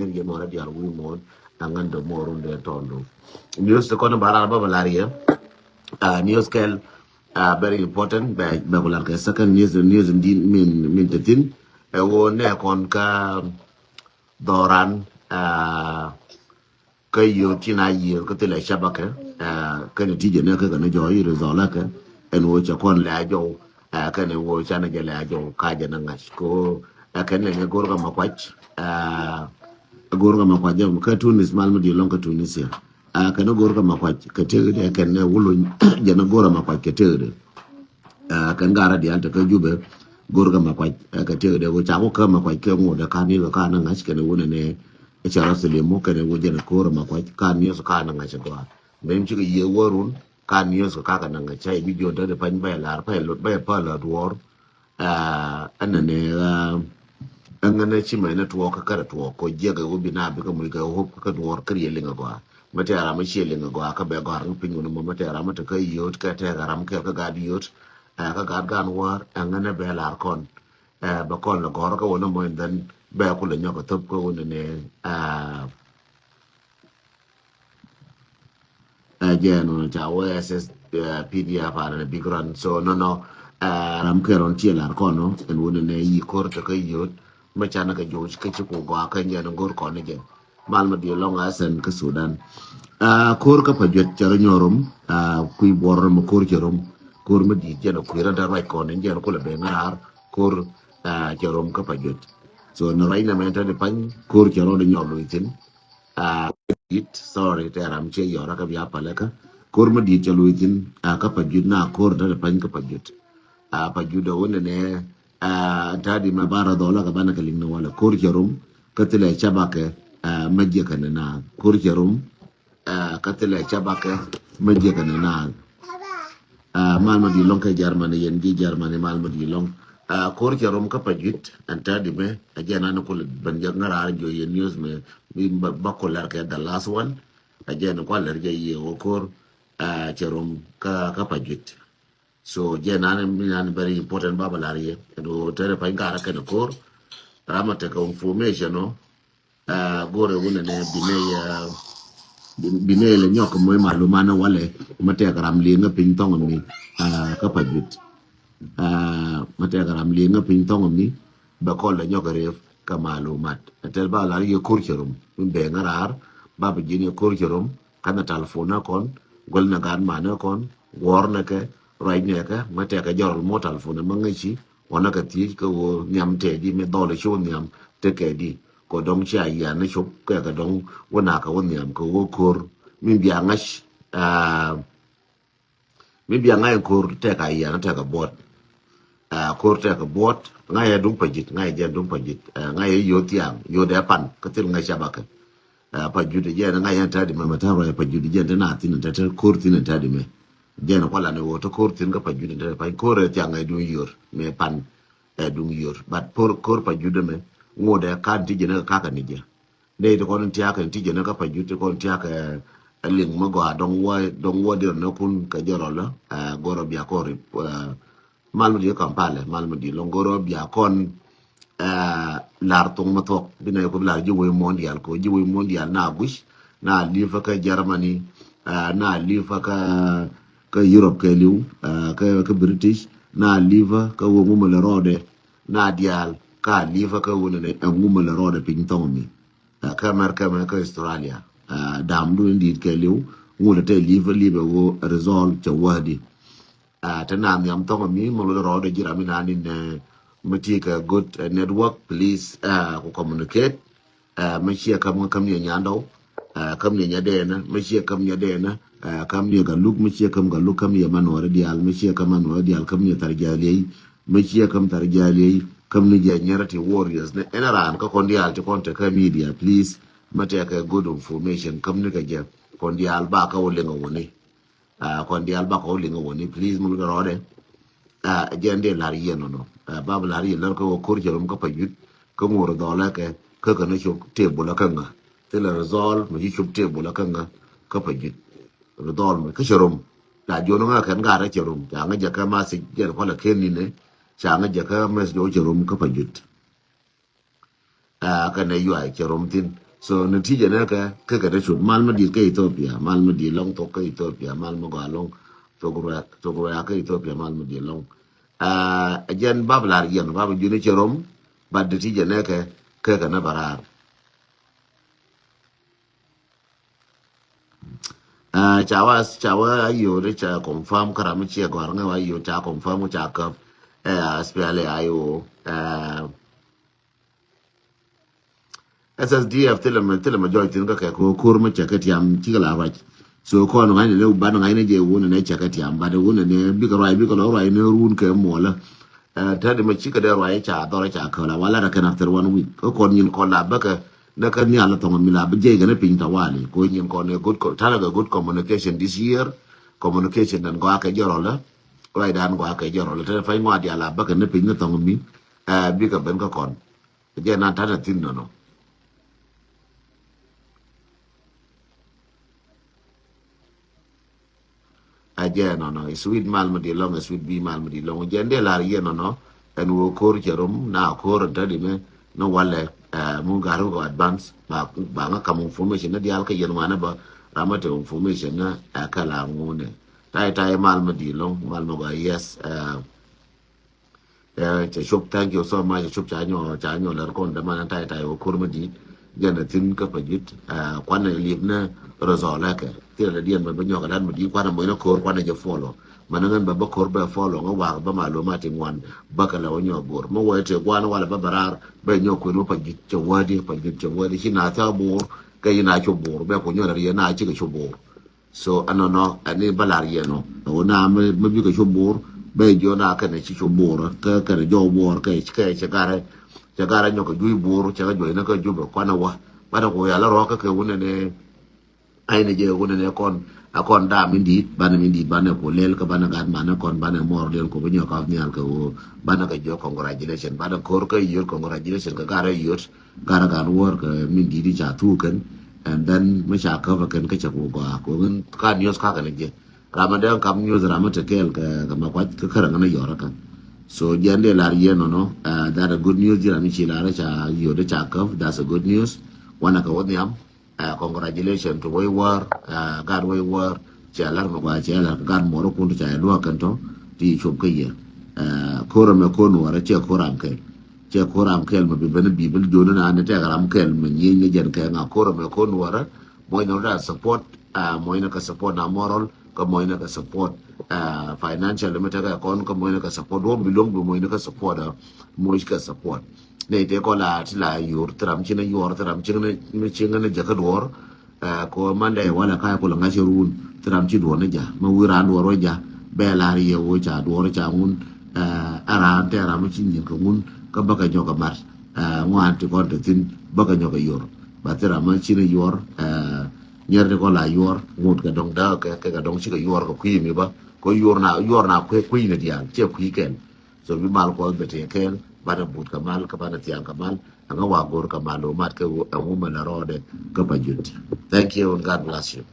lir ye mora dial wi mon angan do morun de tondo news ko na bara ba balaria news kel very important ba bular ka second news din min tetin e wo ne kon ka doran ka yo tina yi ko tele shabaka ka ne tije ne ka ne jo yi rezola ka en wo cha kon la jo ka ne wo cha ne la jo ka ja na ngas ko ka ne gor ga makwach gor ga makwach ka tunis mal di lon ka tunisia ka ne gor ga makwach ka te de ka ne wulo ja na gor ga makwach ka te de kan gara di alta ka jube gor ga makwach ka te de wo cha ko ka makwach ka ngo da ka ni ka na ngas ka ne wo ne echara selemo kene wo jena koro makwa kan yeso kana nga chadwa mem chiga ye worun kan yeso kaka na nga chai video de pan ba la pa lot ba pa la dwor anane angana chi mai na tuwa ka kara tuwa ko jega wo bina bi ka mu ga ho ka dwor kriye linga gwa mate ara ma chi linga gwa ka be gar pingu no mate ara ma ta ka yot ka te garam ke ka ga yot ka ga gan war angana be la kon ba kon la gor ka wona mo den ba ko le nyoko top ko wona ne no cha ss pdf ara ne bigran so no ram ke ron ti la ko no en wona ne yi kor ta ka yot ma cha na ka jo ka ci ko gwa ka nya no gor ko ne je mal ma di long asen ka sudan kor ka pa jot cha nyorom kuy bor mo kor jerom kor ma di je no ku ran da right ko ne je ko le be ngar kor jerom ka pa jot so no right na men ta de pan kor jero de nyolo itin it sorry te ram che yora ka bia palaka kor ma di chalo itin ka pa jut na kor da pan ka pa jut pa judo wona ne ta di ma bara dola ka bana ka linno wala kor jerom ka tele chabake majje kana na kor jerom ka tele chabake majje kana na malma di long ka jarmane yen di jarmane malma di long kor jarom ka pajit anta di me ajana no ko ban ngara jo ye news me bi bakolar ka the last one ajana ko lar je ye o kor jarom ka pajit so jena nan very important babalar ye do tere pa ngara ka no kor ramata ka information no gore wona ne bine le nyok moy malumana wale mate ram li nga pin tong mi ka pajit mate garam li nga pin tong ni ba ko la nyok ref ka malumat tel ba la ye kurcherum be ngarar ba ba jini kurcherum kana telefona kon gol na gan mana kon wor na ke right ne ka mate ka jorol mo telefona ma ngi ci wona ka ti ko nyam te di me dole shu nyam te ke di ko dong cha ya na shup ka ka dong wona ka won nyam ko wo kor min biya ngash min biya ngai kor te ka ya na te ka bot kor te ka bot ngai dung pajit ngai je dung pajit ngai yo tiang yo de pan ka til ngai shabaka pa jude je ngai ya ta di ma ta ro pa jude je na tin ta ta kor tin ta di me je na kwala ne wo to kor tin ka pa jude ta pa kor te ngai dung yor me pan dung yor but kor pa jude me ngode kan ti je na ka ka ni je de to kon ti aka ti je na ka pa jude kon ti aka ling ma go dong wo de no kun ka joro la goro bia ko ri malmo di kampale malmo di longoro bia kon lar tung matok bina ko lar ji woy mondial ko ji woy mondial na gush na lifa ka germany na lifa ka europe ka liu ka british na lifa ka wo mo le rode na dial ka lifa ka wo ne mo le rode pin tomi ka marka ka australia dam du ndi ka liu ngula te lifa libe wo resolve to wadi tana mi am to mi mo lo ro de jira mi na ni ne mati ka good network please ko communicate ma shi kam ne nyando kam ne nyade na ma shi kam nyade na kam ne ga luk ma shi kam ga luk kam ya manore dial ma shi kam manore dial kam ne tarjali ma shi kam tarjali kam ne je nyarati warriors ne enaran ka kon dial to kon te ka media please mati ka good information kam ne ga je kon dial ba ka wole ngone kon dial ba ko lingo woni please mu ga rode jende lar yeno no bab lar yeno ko kor jerum ko pajut ko ngoro dola ke ko no chuk table la kanga te la resolve mu chuk table la kanga ko pajut redol mu ko jerum la jono nga kan ga ra jerum ja nga jaka ma si jer ko la ken ni ne ja nga jaka mes jo jerum ko pajut ka ne yu ai jerum tin so natija na ka da shud mal ma di ka Ethiopia mal ma di long to ka Ethiopia mal ma ga long to gura ka Ethiopia mal ma di long ajen bablar yen babu juni cherom bad natija na ka na barar chawa ayo de cha confirm karami che gor nga ayo cha confirm cha ka spele ayo SSDF tele ma joy tin ka ko kur ma cha ka tiam ti la ra so ko no ngani le ba no ngani je wona ne cha ka tiam ba de wona ne bi ka ro ne run ke mo la ta de ma chi ka de ro cha do ra cha ka la wala da kan after 1 week ko nyin ko la ba ka na ka ni ala to mi la ba je ga ne pin ta wali ko nyin ko ne good ta ga good communication this year communication dan ko ka joro la ko dan ko ka joro la te fa ngwa dia la ba ka ne pin to mi bi ka ben ka kon je na ta tin no aje no sweet mal ma di long sweet bi mal ma di long jende la ye no en wo kor jerom na kor ta di me no wale mu garu go advance ba nga kam information na di al ka yen wana ba ramate information na akala ngune tai mal ma di long mal ma ga yes cha shop thank you so much shop cha nyo la kon da man tai wo kor ma di jende tin ka pa jit kwana lib na rozola ka tira la dien ba nyoga dan ma di kwana mo no kor kwana je follow manangan ba kor ba follow nga wa ba malumati ngwan ba ka la onyo bor mo wa te kwana wala ba barar ba nyo ko no pa jit che wadi hina ta bor ka ina cho bor ba ko nyo la na chi ka cho bor so anono ani balar yeno ona me bi ka cho bor ba jo na ka ne chi cho bor ka jo bor ka gara nyo ka jui bor cha jo na ka ju ba kwana wa ba ko ya la ro ka wona ne ai ne je wona ne kon akon da min di bana ko lel ka bana gad mana kon bana mor lel ko binyo ka nyal ka o bana ka jo congratulation bana kor ka yor congratulation ka gara yor gara gan wor ka min di cha tu kan and then ma cha ka va kan ka cha ko ngan ka news ka ne je ramadan kam news ramata kel ka ma kwa ka kara na yor ka so jande la ye no that a good news jira mi chi la cha yor de cha ka that's a good news wana ka woni am congratulations to we war God we war chalar ma kwa chalar God moro kundu cha do kan to ti chop ke ye kora me ko no ara che koram kel ma bi ben bibil jona na ne te garam kel ma nyi ne jen ke na kora me ko no ara mo no da support mo no ka support na moral ko mo no ka support financial me ta ka kon ko mo no ka support do bilong do mo no ka support mo ka support ne te ko la ti la yor tram chi na yor tram chi ne chi ne ja ka dor ko mande wala ka ko la ngashi run tram chi do ne ja ma wira do ro ja be la ri ye wo cha do ro cha ngun ara te ara ma chi ni ko ngun ka ba ka jo ka mar ngwan ti ko de tin ba ka nyo ka yor ba te ra ma chi ne yor nyer de ko la yor ngut ka dong da ka dong chi ka yor ko kwi mi ba ko yor na kwi ne dia che kwi ken so bi mal ko be te ken bana but kamal ka bana tiang kamal anga wagor kamalo mat ka woman rode ka pajut. Thank you and God bless you.